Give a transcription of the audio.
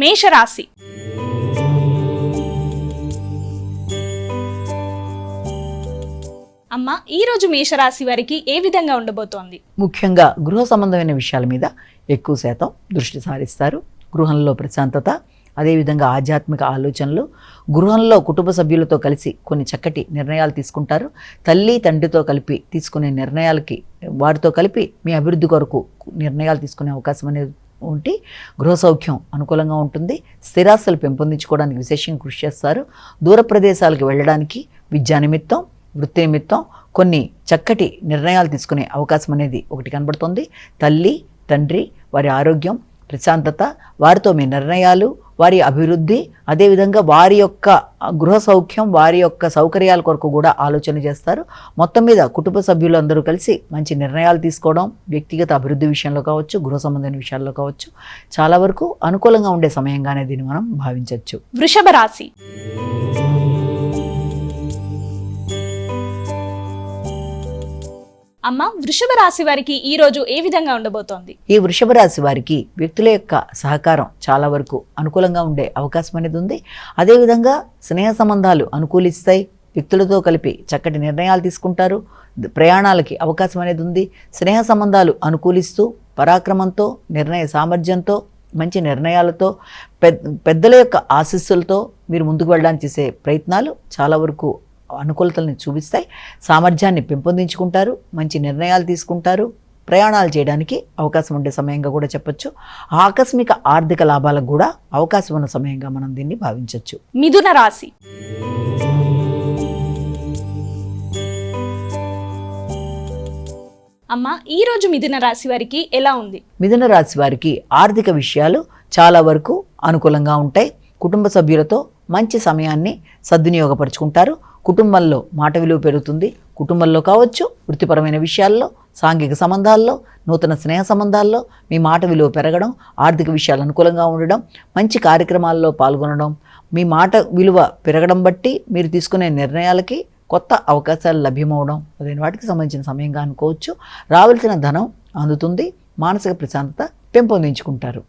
మేషరాశి. అమ్మ, ఈ రోజు మేషరాశి వారికి ఏ విధంగా ఉండబోతోంది? ముఖ్యంగా గృహ సంబంధమైన విషయాల మీద ఎక్కువ శాతం దృష్టి సారిస్తారు. గృహంలో ప్రశాంతత, అదేవిధంగా ఆధ్యాత్మిక ఆలోచనలు, గృహంలో కుటుంబ సభ్యులతో కలిసి కొన్ని చక్కటి నిర్ణయాలు తీసుకుంటారు. తల్లి తండ్రితో కలిపి తీసుకునే నిర్ణయాలకి వారితో కలిపి మీ అభివృద్ధి కొరకు నిర్ణయాలు తీసుకునే అవకాశం అనేది ఉంటే గృహ సౌఖ్యం అనుకూలంగా ఉంటుంది. స్థిరాస్తులు పెంపొందించుకోవడానికి విశేషంగా కృషి చేస్తారు. దూర ప్రదేశాలకు వెళ్ళడానికి విద్యా నిమిత్తం, వృత్తి నిమిత్తం కొన్ని చక్కటి నిర్ణయాలు తీసుకునే అవకాశం అనేది ఒకటి కనబడుతుంది. తల్లి తండ్రి వారి ఆరోగ్యం, ప్రశాంతత, వారితో మీ నిర్ణయాలు, వారి అభివృద్ధి, అదేవిధంగా వారి యొక్క గృహ సౌఖ్యం, వారి యొక్క సౌకర్యాల కొరకు కూడా ఆలోచన చేస్తారు. మొత్తం మీద కుటుంబ సభ్యులందరూ కలిసి మంచి నిర్ణయాలు తీసుకోవడం, వ్యక్తిగత అభివృద్ధి విషయంలో కావచ్చు, గృహ సంబంధమైన విషయాల్లో కావచ్చు, చాలా వరకు అనుకూలంగా ఉండే సమయంగానే దీన్ని మనం భావించవచ్చు. వృషభ రాశి. అమ్మ, వృషభ రాశి వారికి ఈ రోజు ఏ విధంగా ఉండబోతోంది? ఈ వృషభ రాశి వారికి వ్యక్తుల యొక్క సహకారం చాలా వరకు అనుకూలంగా ఉండే అవకాశం అనేది ఉంది. అదేవిధంగా స్నేహ సంబంధాలు అనుకూలిస్తాయి. వ్యక్తులతో కలిపి చక్కటి నిర్ణయాలు తీసుకుంటారు. ప్రయాణాలకి అవకాశం అనేది ఉంది. స్నేహ సంబంధాలు అనుకూలిస్తూ పరాక్రమంతో, నిర్ణయ సామర్థ్యంతో, మంచి నిర్ణయాలతో, పెద్దల యొక్క ఆశీస్సులతో మీరు ముందుకు వెళ్ళడానికి చేసే ప్రయత్నాలు చాలా వరకు అనుకూలతల్ని చూపిస్తాయి. సామర్థ్యాన్ని పెంపొందించుకుంటారు. మంచి నిర్ణయాలు తీసుకుంటారు. ప్రయాణాలు చేయడానికి అవకాశం ఉండే సమయంగా కూడా చెప్పొచ్చు. ఆకస్మిక ఆర్థిక లాభాలకు కూడా అవకాశం ఉన్న సమయంగా మనం దీన్ని భావించవచ్చు. మిథున రాశి. అమ్మ, ఈ రోజు మిథున రాశి వారికి ఎలా ఉంది? మిథున రాశి వారికి ఆర్థిక విషయాలు చాలా వరకు అనుకూలంగా ఉంటాయి. కుటుంబ సభ్యులతో మంచి సమయాన్ని సద్వినియోగపరుచుకుంటారు. కుటుంబంలో మాట విలువ పెరుగుతుంది. కుటుంబంలో కావచ్చు, వృత్తిపరమైన విషయాల్లో, సాంఘిక సంబంధాల్లో, నూతన స్నేహ సంబంధాల్లో మీ మాట విలువ పెరగడం, ఆర్థిక విషయాలు అనుకూలంగా ఉండడం, మంచి కార్యక్రమాల్లో పాల్గొనడం, మీ మాట విలువ పెరగడం బట్టి మీరు తీసుకునే నిర్ణయాలకి కొత్త అవకాశాలు లభ్యమవడం, అదే వాటికి సంబంధించిన సమయంగా అనుకోవచ్చు. రావాల్సిన ధనం అందుతుంది. మానసిక ప్రశాంతత పెంపొందించుకుంటారు.